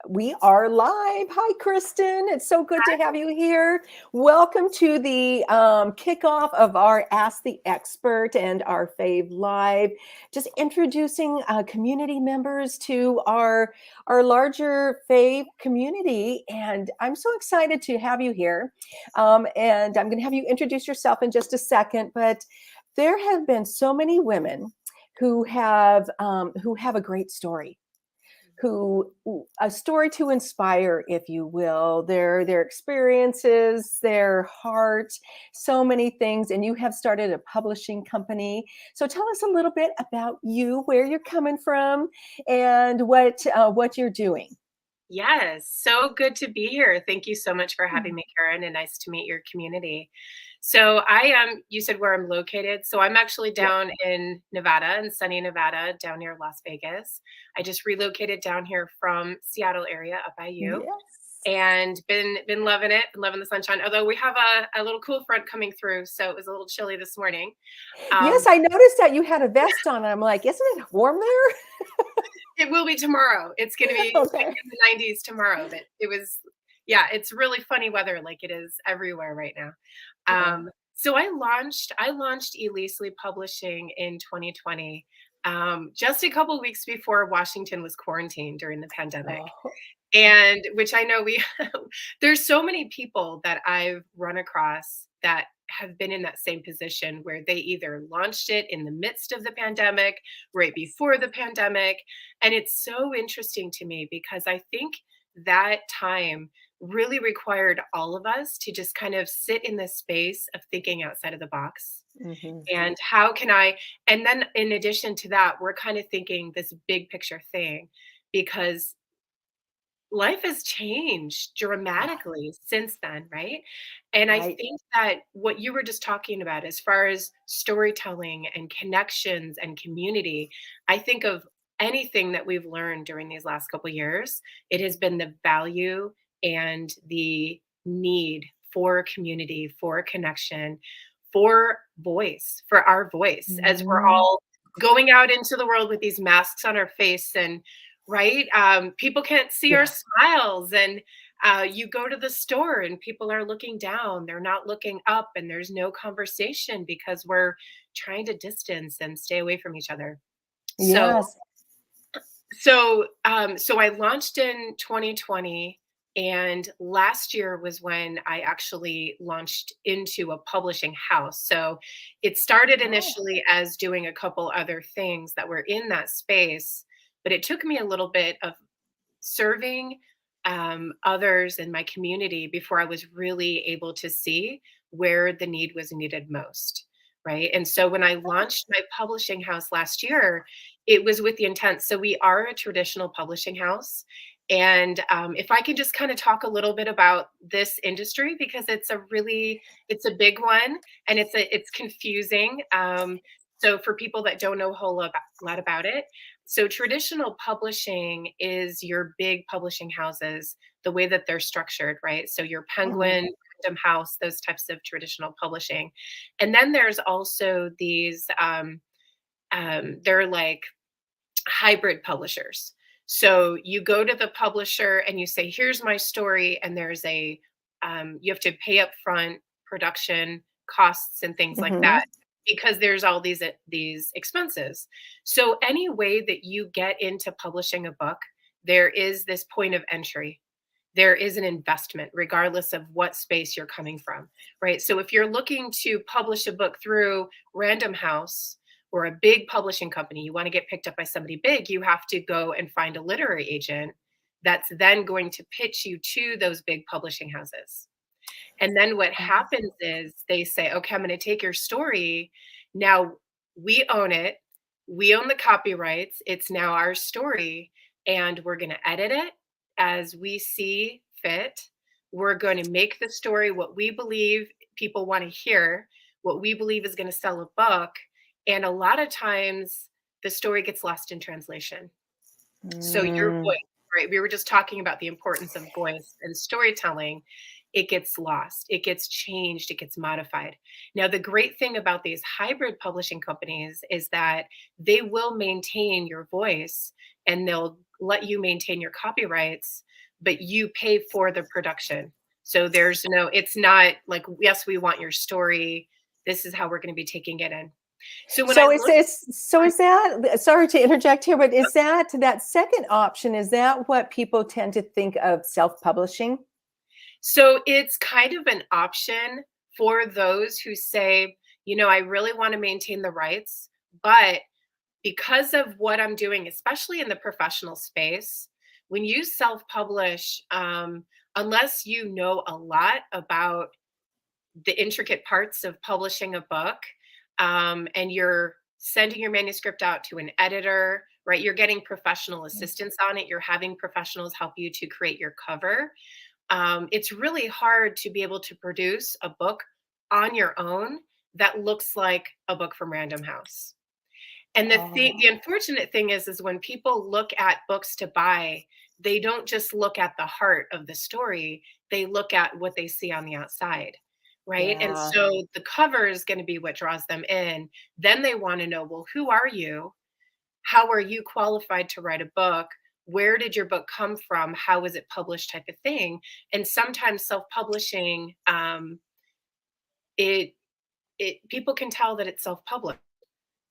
We are live. Hi, Kristin. It's so good to have you here. Welcome to the kickoff of our Ask the Expert and our Fave Live. Just introducing community members to our larger Fave community. And I'm so excited to have you here. And I'm going to have you introduce yourself in just a second. But there have been so many women who have a great story, who a story to inspire, if you will, their experiences, their heart, so many things. And you have started a publishing company. So tell us a little bit about you, where you're coming from, and what you're doing. Yes, so good to be here. Thank you so much for having me, Karen, and nice to meet your community. So I am, you said where I'm located. So I'm actually Yeah. down in Nevada, in sunny Nevada, down near Las Vegas. I just relocated down here from Seattle area up by you Yes. and been loving it, been loving the sunshine. Although we have a little cool front coming through, so it was a little chilly this morning. Yes, Um, I noticed that you had a vest on, and I'm like, isn't it warm there? It will be tomorrow. It's going to be like Okay. in the 90s tomorrow, but it was, yeah, it's really funny weather like it is everywhere right now. Yeah. So I launched Elisely Publishing in 2020, just a couple of weeks before Washington was quarantined during the pandemic. Oh, And which I know there's so many people that I've run across that have been in that same position where they either launched it in the midst of the pandemic, right before the pandemic. And it's so interesting to me because I think that time really required all of us to just kind of sit in this space of thinking outside of the box. mhm. And how can I, and then in addition to that, we're kind of thinking this big picture thing because life has changed Yeah, dramatically since then, right? And I right. think that what you were just talking about, as far as storytelling and connections and community, I think of anything that we've learned during these last couple years, it has been the value and the need for community, for connection, for voice, for our voice, as we're Mm, all going out into the world with these masks on our face and right? People can't see our yeah. smiles, and you go to the store and people are looking down, they're not looking up, and there's no conversation because we're trying to distance and stay away from each other. So, Yes. so I launched in 2020. And last year was when I actually launched into a publishing house. So it started Oh, initially as doing a couple other things that were in that space, but it took me a little bit of serving others in my community before I was really able to see where the need was needed most. Right. And so when I launched my publishing house last year, it was with the intent. So we are a traditional publishing house. And if I can just kind of talk a little bit about this industry, because it's a big one and it's confusing. So for people that don't know a whole lot about it, so traditional publishing is your big publishing houses, the way that they're structured, right? So your mhm. Penguin, Random House, those types of traditional publishing. And then there's also these, they're like hybrid publishers. So you go to the publisher and you say, "Here's my story," and you have to pay up front production costs and things like Mhm. that because there's all these expenses. So any way that you get into publishing a book, there is this point of entry. There is an investment, regardless of what space you're coming from, right? So if you're looking to publish a book through Random House or a big publishing company, you want to get picked up by somebody big, you have to go and find a literary agent that's then going to pitch you to those big publishing houses. And then what happens is they say, "Okay, I'm going to take your story. Now we own it. We own the copyrights. It's now our story, and we're going to edit it as we see fit. We're going to make the story what we believe people want to hear, what we believe is going to sell a book." And a lot of times the story gets lost in translation. So your Mm, voice, right? We were just talking about the importance of voice and storytelling. It gets lost, it gets changed, it gets modified. Now, the great thing about these hybrid publishing companies is that they will maintain your voice and they'll let you maintain your copyrights. but you pay for the production. So there's no, it's not like, yes, we want your story. This is how we're going to be taking it in. So when I So look, is that, sorry to interject here, but is that second option, is that what people tend to think of self-publishing? so it's kind of an option for those who say, I really want to maintain the rights, but because of what I'm doing, especially in the professional space, when you self publish, unless you know a lot about the intricate parts of publishing a book, and you're sending your manuscript out to an editor, right? You're getting professional assistance on it. You're having professionals help you to create your cover. It's really hard to be able to produce a book on your own that looks like a book from Random House. And the unfortunate thing is when people look at books to buy, they don't just look at the heart of the story, they look at what they see on the outside, right? And Yeah. so the cover is going to be what draws them in. Then they want to know, well, who are you? How are you qualified to write a book? Where did your book come from? How was it published, type of thing? And sometimes self-publishing, it people can tell that it's self-published,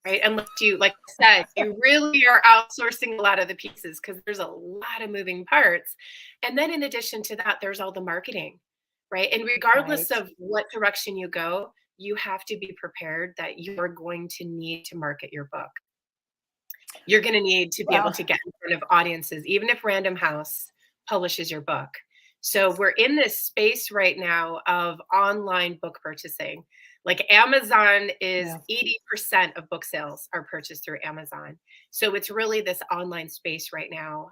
right? Unless you, like I said, you really are outsourcing a lot of the pieces because there's a lot of moving parts. And then in addition to that, there's all the marketing, right? And regardless Right. of what direction you go, you have to be prepared that you're going to need to market your book. You're going to need to be able Well, to get in front of audiences, even if Random House publishes your book. So we're in this space right now of online book purchasing. Like Amazon is yeah. 80% of book sales are purchased through Amazon. So it's really this online space right now.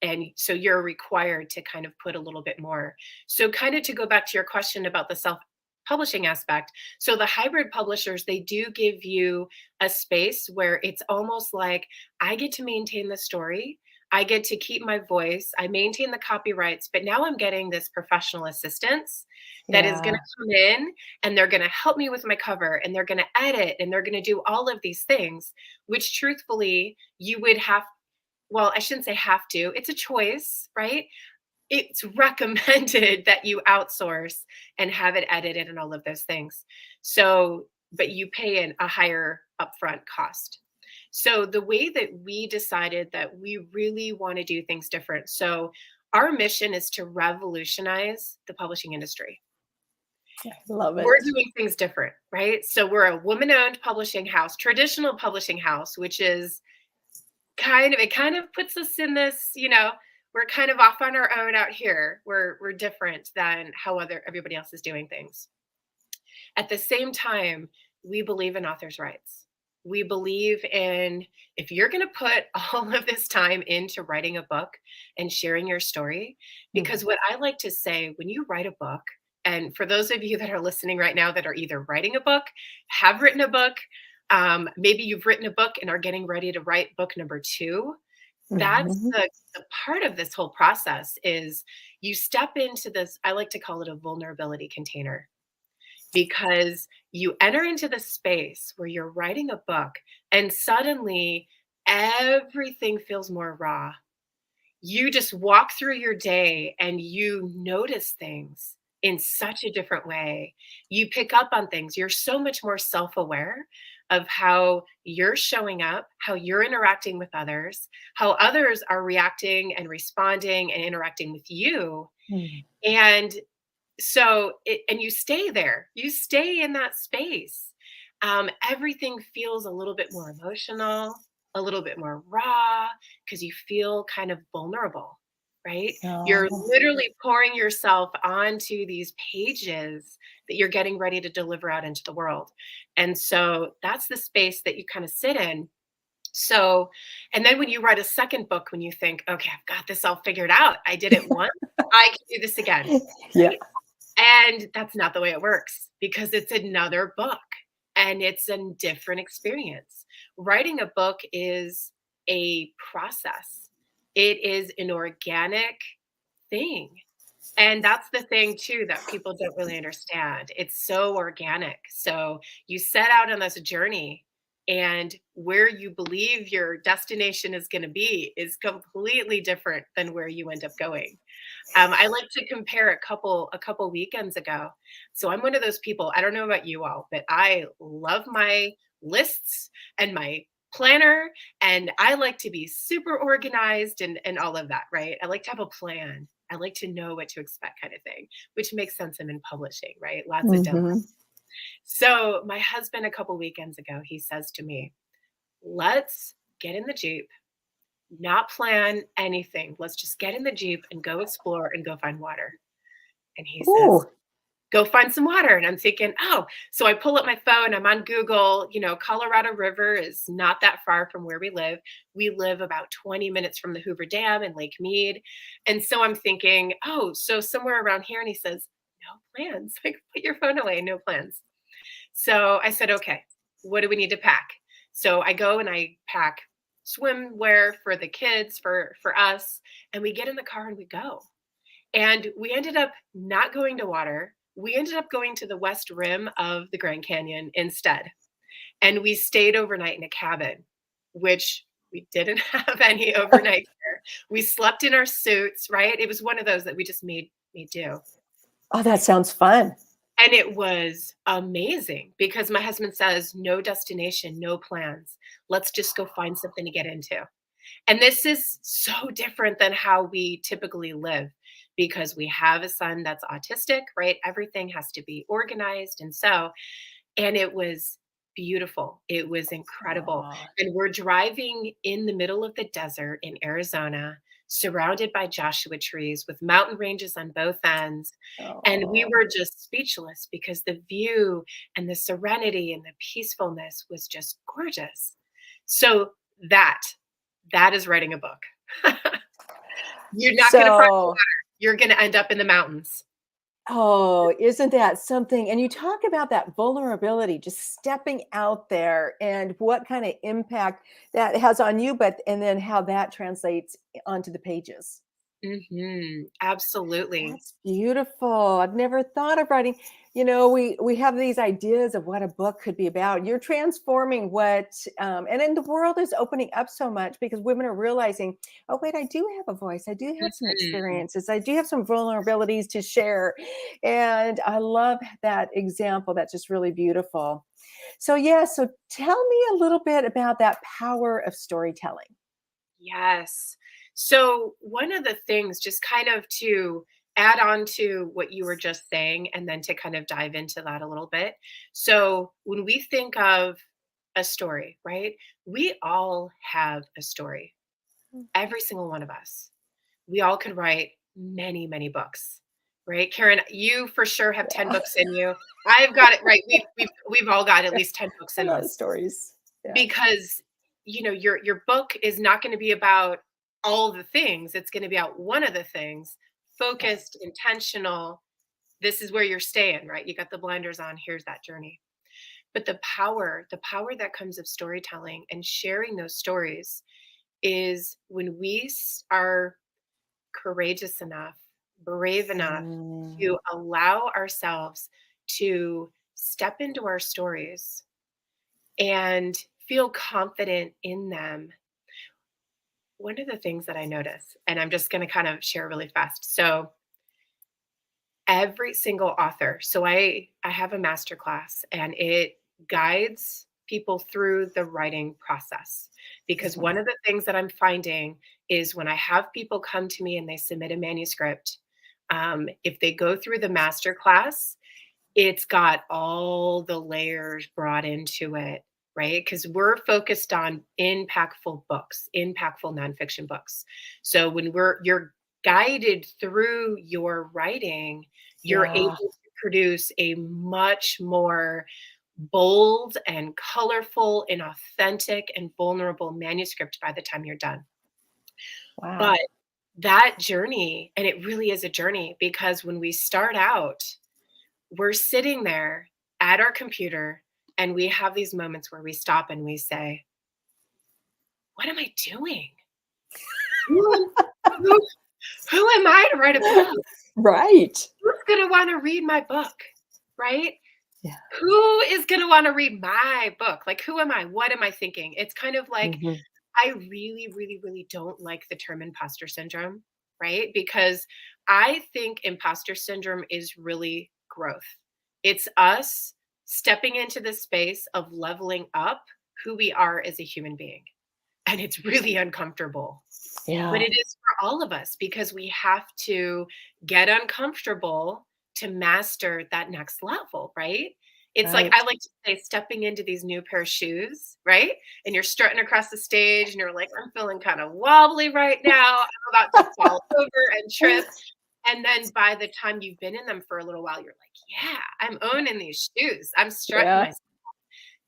And so you're required to kind of put a little bit more. So kind of to go back to your question about the self publishing aspect. So the hybrid publishers, they do give you a space where it's almost like I get to maintain the story. I get to keep my voice. I maintain the copyrights, but now I'm getting this professional assistance that is going Yeah. to come in and they're going to help me with my cover and they're going to edit and they're going to do all of these things, which truthfully you would have. Well, I shouldn't say have to. It's a choice, right? It's recommended that you outsource and have it edited and all of those things. So, but you pay a higher upfront cost. So the way that we decided that we really want to do things different. So our mission is to revolutionize the publishing industry. I love We're it. doing things different, right? So we're a woman-owned publishing house, traditional publishing house, which is it kind of puts us in this, we're kind of off on our own out here. We're different than how everybody else is doing things. At the same time, we believe in authors' rights. We believe in, if you're going to put all of this time into writing a book and sharing your story, because what I like to say, when you write a book, and for those of you that are listening right now that are either writing a book, have written a book, maybe you've written a book and are getting ready to write book number 2, that's Mhm. the part of this whole process is you step into this, I like to call it a vulnerability container, because you enter into the space where you're writing a book and suddenly everything feels more raw. You just walk through your day and you notice things in such a different way. You pick up on things. You're so much more self aware of how you're showing up, how you're interacting with others, how others are reacting and responding and interacting with you. Mm. And and you stay there, you stay in that space. Everything feels a little bit more emotional, a little bit more raw, because you feel kind of vulnerable, right? You're Oh, literally pouring yourself onto these pages that you're getting ready to deliver out into the world. And so that's the space that you kind of sit in. So, and then when you write a second book, when you think, okay, I've got this all figured out, I did it once, I can do this again, yeah. right? And that's not the way it works because it's another book and it's a different experience. Writing a book is a process, it is an organic thing. And that's the thing too that people don't really understand. It's so organic. So you set out on this journey And where you believe your destination is going to be is completely different than where you end up going. I like to compare a couple weekends ago. So I'm one of those people. I don't know about you all, but I love my lists and my planner, and I like to be super organized and all of that, right? I like to have a plan. I like to know what to expect, kind of thing, which makes sense. I'm in publishing, right? Lots of deadlines. Hmm. So my husband, a couple weekends ago, he says to me, "Let's get in the Jeep, not plan anything. Let's just get in the Jeep and go explore and go find water." And he says, Ooh. "Go find some water." And I'm thinking, oh, so I pull up my phone, I'm on Google. Colorado River is not that far from where we live. We live about 20 minutes from the Hoover Dam and Lake Mead. And so I'm thinking, oh, so somewhere around here. And he says, "No plans." Like, put your phone away, no plans. So I said, okay, what do we need to pack? So I go and I pack swimwear for the kids, for us, and we get in the car and we go. And we ended up not going to water. We ended up going to the west rim of the Grand Canyon instead. And we stayed overnight in a cabin, which we didn't have any overnight care. We slept in our suits, right? It was one of those that we just made do. Oh, that sounds fun. And it was amazing because my husband says, no destination, no plans. Let's just go find something to get into. And this is so different than how we typically live because we have a son that's autistic, right? Everything has to be organized. And it was beautiful. It was incredible. Aw. And we're driving in the middle of the desert in Arizona, surrounded by Joshua trees with mountain ranges on both ends. And we Oh. were just speechless because the view and the serenity and the peacefulness was just gorgeous. So that is writing a book. You're not going to find So, water. You're going to end up in the mountains. oh, isn't that something? And you talk about that vulnerability, just stepping out there and what kind of impact that has on you, and then how that translates onto the pages. Absolutely. That's beautiful. I've never thought of writing. We have these ideas of what a book could be about. You're transforming and then the world is opening up so much because women are realizing, oh wait, I do have a voice. I do have some Mhm. experiences. I do have some vulnerabilities to share, and I love that example. That's just really beautiful. So yeah. So tell me a little bit about that power of storytelling. Yes. So, one of the things, just kind of to add on to what you were just saying, and then to kind of dive into that a little bit. So, when we think of a story, right, we all have a story, every single one of us. We all could write many, many books, right? Karen, you for sure have 10 Yeah, books in you. I've got it right. We've all got at least 10 books a in lot of us stories. Yeah. because your book is not going to be about all the things. It's going to be about one of the things, Yeah. focused, intentional. This is where you're staying, right? You got the blinders on. Here's that journey. But the power that comes of storytelling and sharing those stories is when we are courageous enough, brave enough Mm. to allow ourselves to step into our stories and feel confident in them. One of the things that I notice, and I'm just going to kind of share really fast. So, every single author, so I have a master class and it guides people through the writing process because Mhm. one of the things that I'm finding is when I have people come to me and they submit a manuscript, if they go through the master class, it's got all the layers brought into it, right? Because we're focused on impactful books, impactful nonfiction books. So when you're guided through your writing, you're able Yeah. to produce a much more bold and colorful and authentic and vulnerable manuscript by the time you're done. But Wow. that journey, and it really is a journey because when we start out, we're sitting there at our computer and we have these moments where we stop and we say, "What am I doing? Who, who, who am I to write a book? Right. Who's going to want to read my book?" Right? Yeah. Who is going to want to read my book? Like, who am I? What am I thinking? It's kind of like, Mhm. I really, really, really don't like the term imposter syndrome, right? Because I think imposter syndrome is really growth. It's us stepping into the space of leveling up who we are as a human being. And it's really uncomfortable. But Yeah. it is for all of us because we have to get uncomfortable to master that next level, right? It's like Right. I like to say stepping into these new pair of shoes, right? And you're strutting across the stage and you're like, I'm feeling kind of wobbly right now. I'm about to fall over and trip. And then by the time you've been in them for a little while, you're like, yeah, I'm owning these shoes. I'm strutting Yeah. myself.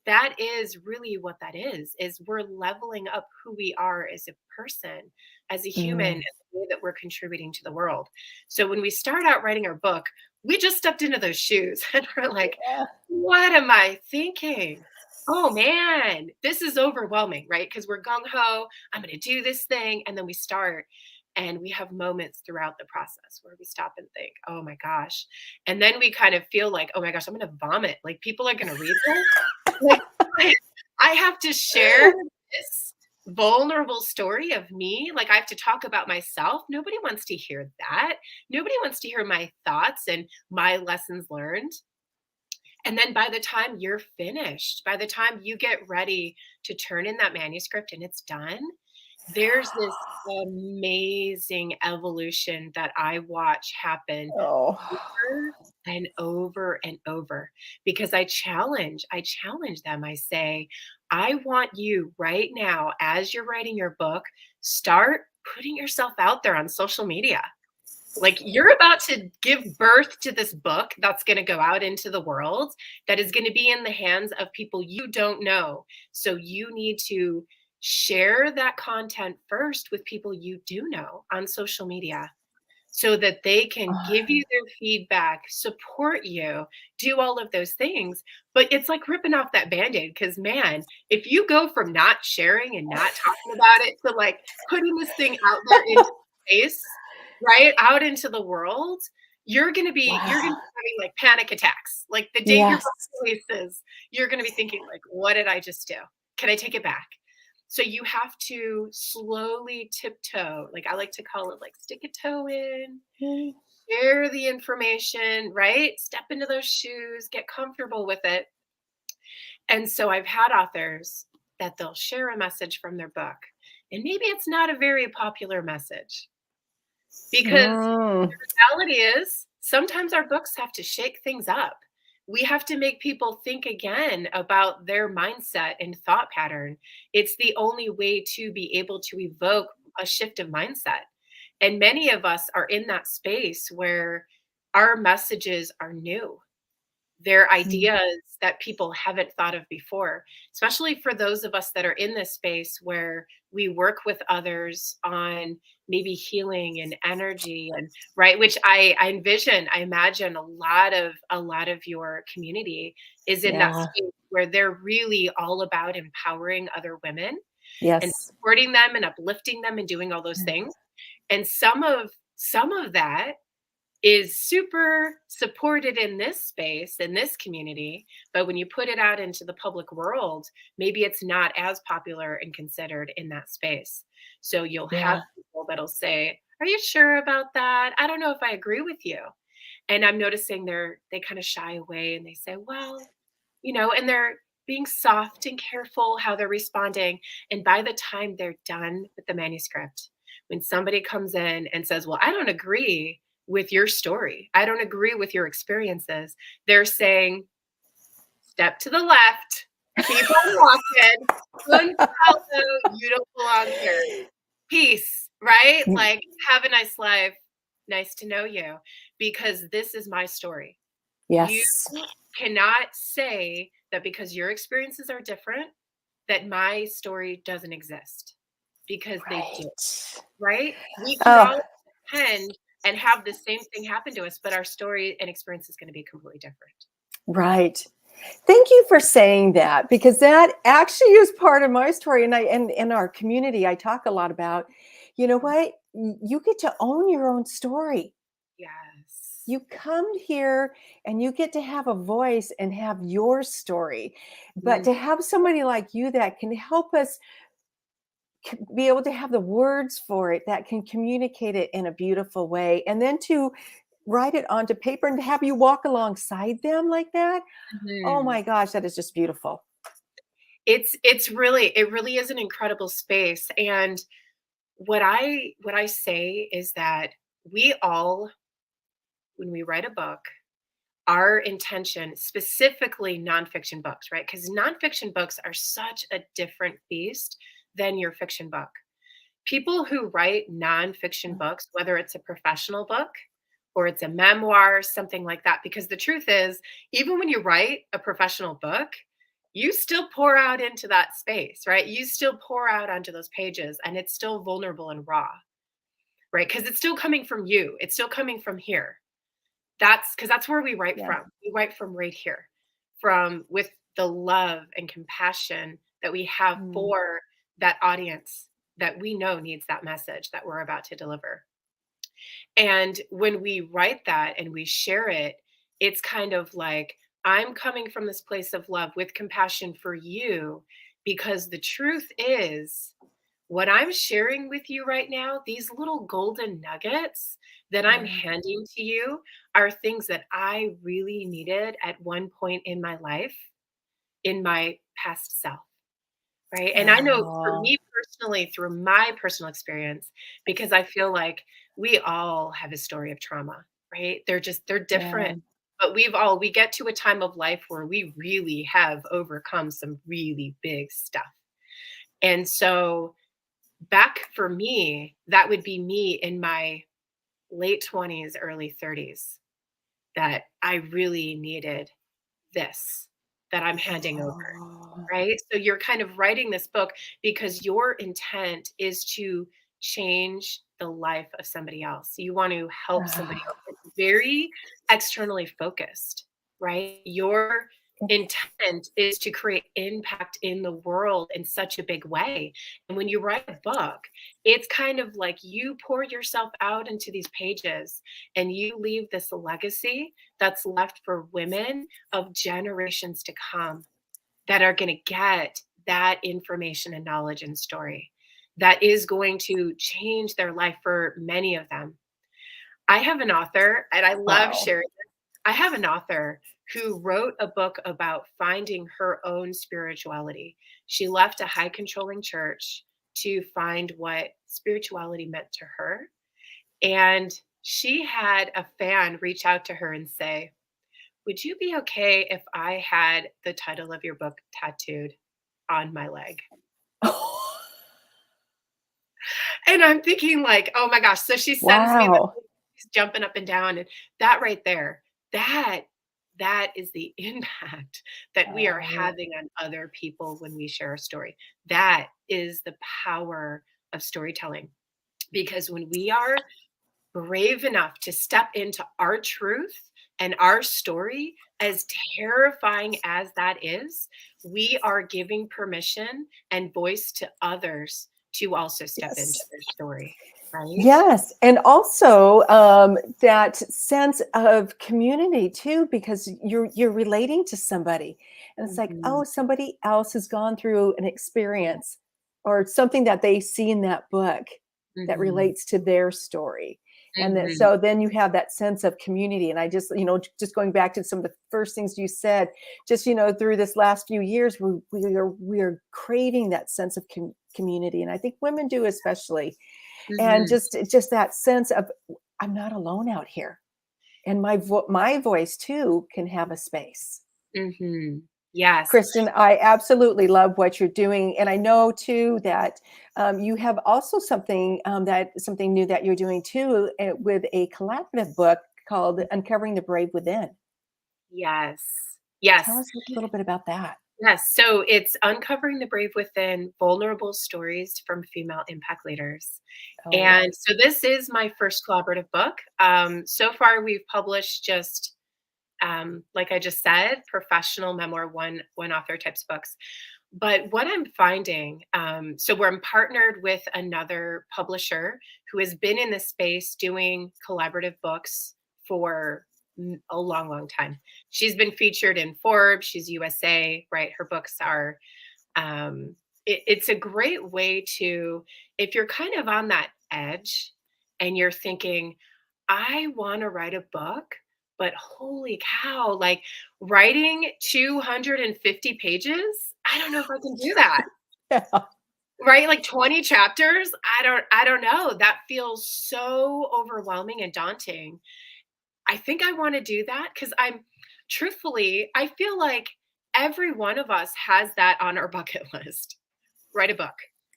That is really what that is we're leveling up who we are as a person, as a human, and Mm. the way that we're contributing to the world. So when we start out writing our book, we just stepped into those shoes and we're like, Yeah. what am I thinking? Oh man, this is overwhelming, right? Because we're gung ho, I'm going to do this thing. And then we start and we have moments throughout the process where we stop and think, oh my gosh. And then we kind of feel like, oh my gosh, I'm going to vomit. Like people are going to read this. Like, I have to share this vulnerable story of me. Like, I have to talk about myself. Nobody wants to hear that. Nobody wants to hear my thoughts and my lessons learned. And then by the time you're finished, by the time you get ready to turn in that manuscript and it's done, there's this amazing evolution that I watch happen Oh. over and over and over because I challenge them. I say, I want you right now, as you're writing your book, start putting yourself out there on social media. Like you're about to give birth to this book that's going to go out into the world, that is going to be in the hands of people you don't know. So you need to share that content first with people you do know on social media so that they can give you their feedback, support you, do all of those things. But it's like ripping off that Band-Aid because man, if you go from not sharing and not talking about it to like putting this thing out there into space, right? Out into the world, you're gonna Wow. be having like panic attacks. Like the day your Yes. book releases, you're gonna be thinking, like, what did I just do? Can I take it back? So you have to slowly tiptoe, like I like to call it, like stick a toe in, Mm. share the information, right? Step into those shoes, get comfortable with it. And so I've had authors that they'll share a message from their book, and maybe it's not a very popular message because Mm. reality is sometimes our books have to shake things up. We have to make people think again about their mindset and thought pattern. It's the only way to be able to evoke a shift of mindset. And many of us are in that space where our messages are new. They're Mm. ideas that people haven't thought of before, especially for those of us that are in this space where we work with others on maybe healing and energy and right, which I envision, I imagine a lot of your community is in that Yeah. space where they're really all about empowering other women and Yes. supporting them and uplifting them and doing all those things. And some of that is super supported in this space, in this community. But when you put it out into the public world, maybe it's not as popular and considered in that space. So you'll have Yeah. people that'll say, are you sure about that? I don't know if I agree with you. And I'm noticing they kind of shy away and they say, well, and they're being soft and careful how they're responding. And by the time they're done with the manuscript, when somebody comes in and says, well, I don't agree with your story, I don't agree with your experiences, they're saying, step to the left, keep on walking, you don't belong here. Peace, right? Mm. Like, have a nice life. Nice to know you because this is my story. You Yes. cannot say that because your experiences are different, that my story doesn't exist because they do, Right. right? We can Oh, all pretend and have the same thing happen to us, but our story and experience is going to be completely different. right. Thank you for saying that because that actually is part of my story. And and in our community, I talk a lot about, you know what? You get to own your own story. Yes. You come here and you get to have a voice and have your story. But Mm. to have somebody like you that can help us be able to have the words for it, that can communicate it in a beautiful way, and then to write it onto paper and to have you walk alongside them like that. Oh Mhm. my gosh, that is just beautiful. It really is an incredible space. And what I say is that we all, when we write a book, our intention, specifically nonfiction books, right? Because nonfiction books are such a different beast than your fiction book. People who write nonfiction Mm. books, whether it's a professional book or it's a memoir, something like that, because the truth is, even when you write a professional book, you still pour out into that space, right? You still pour out onto those pages and it's still vulnerable and raw, right? Because it's still coming from you, it's still coming from here. That's because that's where we write Yeah. from. We write from right here, from with the love and compassion that we have Mm. for that audience that we know needs that message that we're about to deliver. And when we write that and we share it, it's kind of like, I'm coming from this place of love with compassion for you, because the truth is, what I'm sharing with you right now, these little golden nuggets that I'm Yeah. handing to you, are things that I really needed at one point in my life, in my past self. Right. And I know for Oh, me personally, through my personal experience, because I feel like we all have a story of trauma, right? They're yeah. different. But we get to a time of life where we really have overcome some really big stuff. And so back for me, that would be me in my late 20s, early 30s, that I really needed this that I'm handing over. Oh, Right? So you're kind of writing this book because your intent is to change the life of somebody else. You want to help somebody ah, else. It's very externally focused, right? Your intent is to create impact in the world in such a big way. And when you write a book, it's kind of like you pour yourself out into these pages and you leave this legacy that's left for women of generations to come, that are going to get that information and knowledge and story that is going to change their life for many of them. I have an author, and I love wow. sharing this. I have an author who wrote a book about finding her own spirituality. She left a high controlling church to find what spirituality meant to her. And she had a fan reach out to her and say, "Would you be okay if I had the title of your book tattooed on my leg?" And I'm thinking like, "Oh my gosh." So she sends me the Wow. she's jumping up and down, and that right there, that that is the impact that we are Oh, having on other people when we share a story. That is the power of storytelling, because when we are brave enough to step into our truth and our story, as terrifying as that is, we are giving permission and voice to others to also step into yes. their story, right? Yes, and also, that sense of community too, because you're relating to somebody, and it's like, Mhm, oh, somebody else has gone through an experience or something that they see in that book that mhm, relates to their story, and then mhm, so then you have that sense of community. And I just, just going back to some of the first things you said, just through this last few years, we are craving that sense of community, and I think women do especially, and mhm, just that sense of I'm not alone out here, and my voice too can have a space. mhm. Yes. Kristen, I absolutely love what you're doing, and I know too that you have also something new that you're doing too, with a collaborative book called Uncovering the Brave Within. Yes. Tell Yes. us a little bit about that. Yes. So it's Uncovering the Brave Within: Vulnerable Stories from Female Impact Leaders. Oh, And so this is my first collaborative book. So far, we've published just, like I just said, professional memoir, one author types books. But what I'm finding, so we're partnered with another publisher who has been in this space doing collaborative books for a long, long time. She's been featured in Forbes. She's USA, right? Her books are, it's a great way to, if you're kind of on that edge and you're thinking, I want to write a book, but holy cow, like writing 250 pages, I don't know if I can do that. Yeah. Right? Like 20 chapters. I don't know. That feels so overwhelming and daunting. I think I want to do that because truthfully, I feel like every one of us has that on our bucket list. Write a book,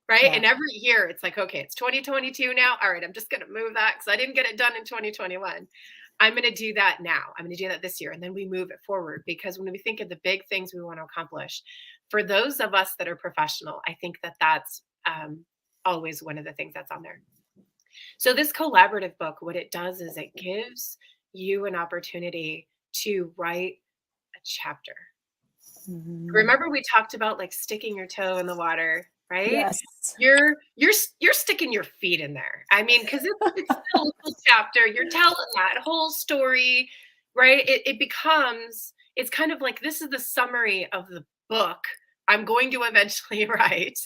right? Yeah. And every year it's like, okay, it's 2022 now. All right, I'm just going to move that because I didn't get it done in 2021. I'm going to do that now. I'm going to do that this year. And then we move it forward because when we think of the big things we want to accomplish, for those of us that are professional, I think that that's always one of the things that's on there. So this collaborative book, what it does is it gives you an opportunity to write a chapter. Mhm. Remember we talked about like sticking your toe in the water, right? Yes. You're sticking your feet in there. I mean, because it's still a little chapter. You're telling that whole story, right? It becomes, it's kind of like this is the summary of the book I'm going to eventually write.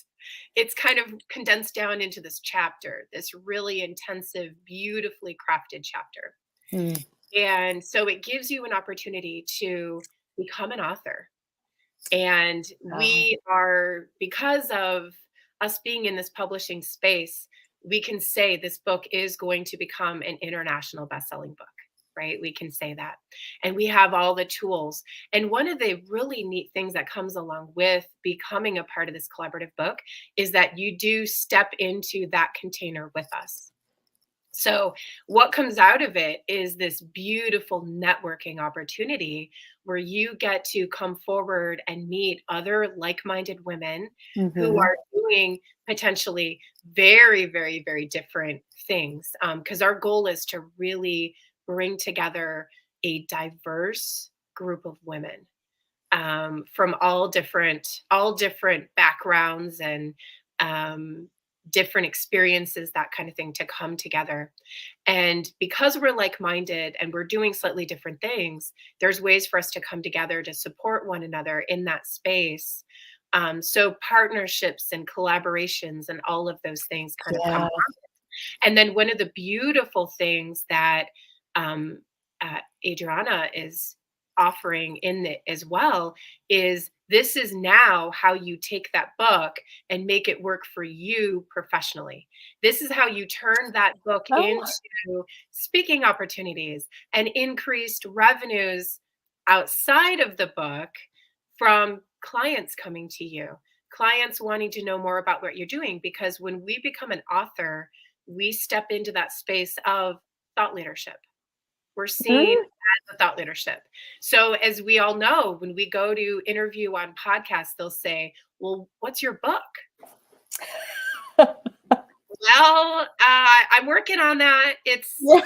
It's kind of condensed down into this chapter, this really intensive, beautifully crafted chapter. Mm. And so it gives you an opportunity to become an author. And we are, because of us being in this publishing space, we can say this book is going to become an international best-selling book, right? We can say that. And we have all the tools. And one of the really neat things that comes along with becoming a part of this collaborative book is that you do step into that container with us. So what comes out of it is this beautiful networking opportunity where you get to come forward and meet other like-minded women who are doing potentially very, very, very different things. Because our goal is to really bring together a diverse group of women from all different backgrounds and different experiences, that kind of thing, to come together. And because we're like-minded and we're doing slightly different things, there's ways for us to come together to support one another in that space. So partnerships and collaborations and all of those things kind of come. And then one of the beautiful things that Adriana is offering in it as well is this is now how you take that book and make it work for you professionally. This is how you turn that book into speaking opportunities and increased revenues outside of the book from clients coming to you, clients wanting to know more about what you're doing. Because when we become an author, we step into that space of thought leadership. We're seen as a thought leadership. So as we all know, when we go to interview on podcasts, they'll say, well, what's your book? Well, I'm working on that. It's on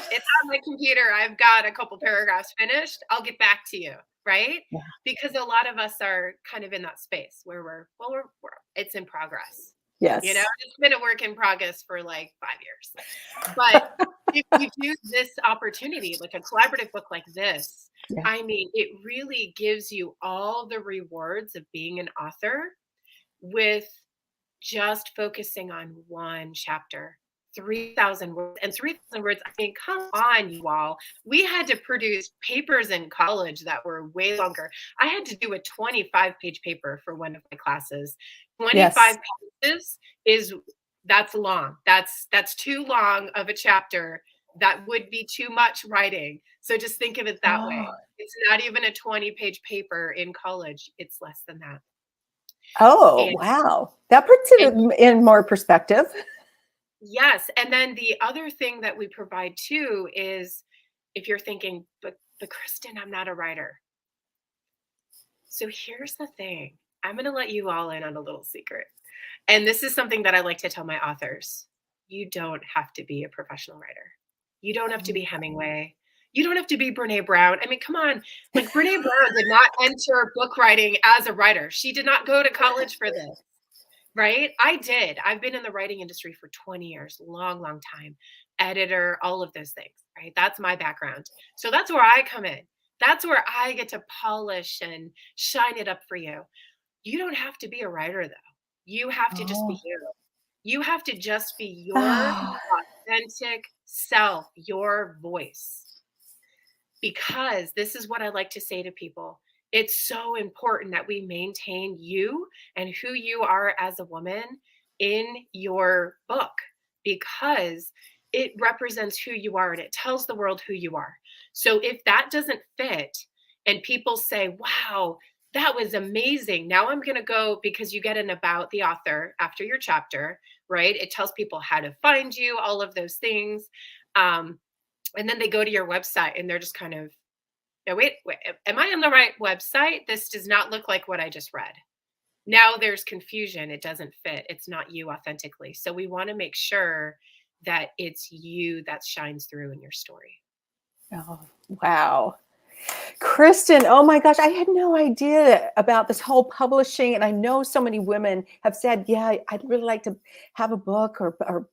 my computer. I've got a couple paragraphs finished. I'll get back to you. Right? Yeah. Because a lot of us are kind of in that space where we're it's in progress. Yes. You know, it's been a work in progress for like 5 years. But if you do this opportunity, like a collaborative book like this, I mean, it really gives you all the rewards of being an author with just focusing on one chapter. 3,000 words. And 3,000 words, I mean, come on, you all. We had to produce papers in college that were way longer. I had to do a 25-page paper for one of my classes. 25 pages that's long. That's too long of a chapter. That would be too much writing. So just think of it that way. It's not even a 20-page paper in college. It's less than that. Oh, wow. That puts it in more perspective. Yes. And then the other thing that we provide too is if you're thinking, but Kristin, I'm not a writer. So here's the thing. I'm going to let you all in on a little secret. And this is something that I like to tell my authors. You don't have to be a professional writer. You don't have to be Hemingway. You don't have to be Brene Brown. I mean, come on. Like Brene Brown did not enter book writing as a writer. She did not go to college for this. Right? I did. I've been in the writing industry for 20 years, long, long time. Editor, all of those things, right? That's my background. So that's where I come in. That's where I get to polish and shine it up for you. You don't have to be a writer, though. You have to just be Oh. you. You have to just be your Ah. authentic self, your voice. Because this is what I like to say to people. It's so important that we maintain you and who you are as a woman in your book because it represents who you are and it tells the world who you are. So if that doesn't fit and people say, wow, that was amazing. Now I'm going to go because you get an about the author after your chapter, right? It tells people how to find you, all of those things. And then they go to your website and they're just kind of, no, wait, am I on the right website? This does not look like what I just read. Now there's confusion. It doesn't fit. It's not you authentically. So we want to make sure that it's you that shines through in your story. Oh, wow. Kristin, oh my gosh, I had no idea about this whole publishing. And I know so many women have said, yeah, I'd really like to have a book or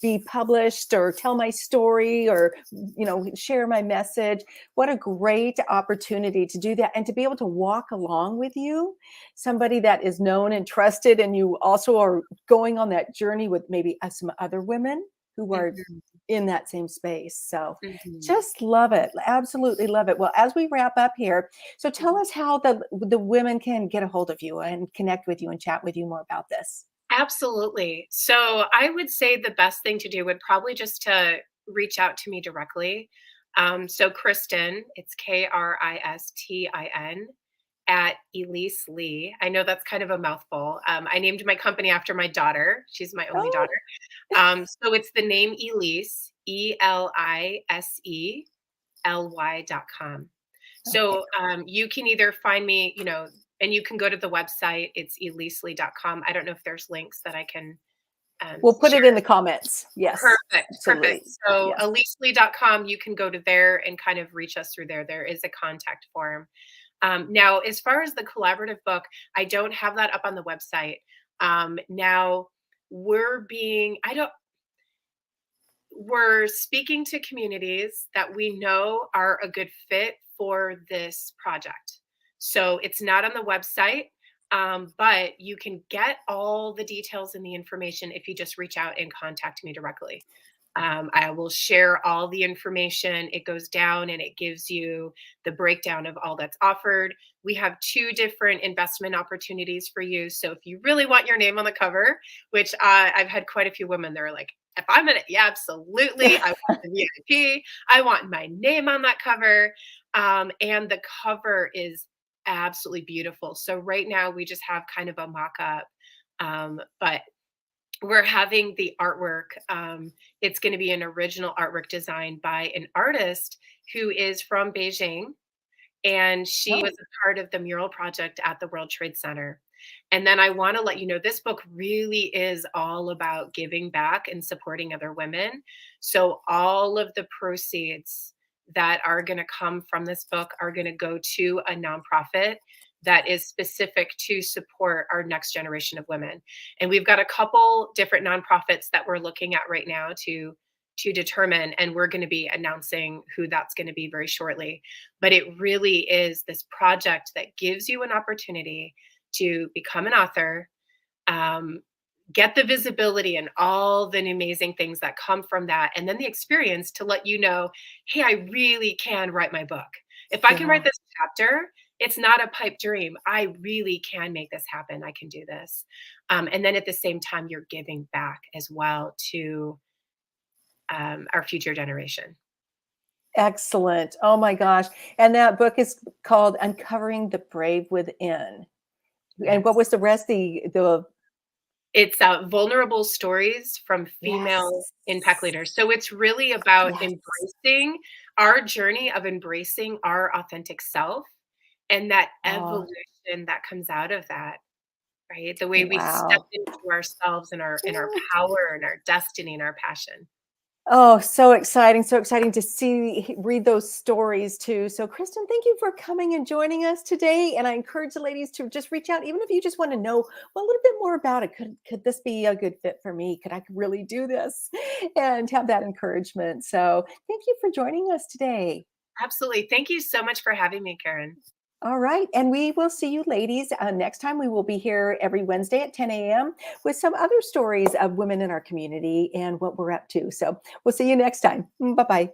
be published or tell my story or, share my message. What a great opportunity to do that and to be able to walk along with you, somebody that is known and trusted. And you also are going on that journey with maybe some other women who are Mhm, in that same space. So mhm, just love it. Absolutely love it. Well, as we wrap up here, so tell mhm. us how the women can get a hold of you and connect with you and chat with you more about this. Absolutely. So I would say the best thing to do would probably just to reach out to me directly. So Kristin, it's Kristin at Elisely. I know that's kind of a mouthful. I named my company after my daughter. She's my only Oh, daughter. So it's the name Elise, ELISELY.com. okay. So you can either find me, and you can go to the website. It's elisely.com. I don't know if there's links that I can We'll put share. it in the comments. Yes, Perfect, perfect. absolutely. So Yes. elisely.com, you can go to there and kind of reach us through there. There is a contact form. Now, as far as the collaborative book, I don't have that up on the website. Now, I don't, we're speaking to communities that we know are a good fit for this project. So it's not on the website, but you can get all the details and the information if you just reach out and contact me directly. I will share all the information. It goes down and it gives you the breakdown of all that's offered. We have two different investment opportunities for you. So if you really want your name on the cover, which I've had quite a few women that are like, if I'm in it, yeah, absolutely. I want the VIP. I want my name on that cover. And the cover is absolutely beautiful. So right now we just have kind of a mock up. But we're having the artwork. It's going to be an original artwork designed by an artist who is from Beijing, and she was Oh, a part of the mural project at the World Trade Center. And then I want to let you know this book really is all about giving back and supporting other women. So all of the proceeds that are going to come from this book are going to go to a nonprofit that is specific to support our next generation of women. And we've got a couple different nonprofits that we're looking at right now to determine, and we're going to be announcing who that's going to be very shortly. But it really is this project that gives you an opportunity to become an author, um, get the visibility and all the amazing things that come from that, and then the experience to let you know, hey, I really can write my book. If I can yeah. write this chapter, it's not a pipe dream. I really can make this happen. I can do this. And then at the same time, you're giving back as well to our future generation. Excellent. Oh my gosh. And that book is called Uncovering the Brave Within. And what Yes. was the rest? The It's vulnerable stories from female yes. impact leaders. So it's really about Yes. embracing our journey of embracing our authentic self and that Oh, evolution that comes out of that, right? The way we step wow. into ourselves and our power and our destiny and our passion. Oh, so exciting. So exciting to read those stories too. So, Kristin, thank you for coming and joining us today. And I encourage the ladies to just reach out, even if you just want to know well, a little bit more about it. Could this be a good fit for me? Could I really do this? And have that encouragement. So, thank you for joining us today. Absolutely. Thank you so much for having me, Karen. All right. And we will see you ladies next time. We will be here every Wednesday at 10 a.m. with some other stories of women in our community and what we're up to. So, we'll see you next time. Bye bye.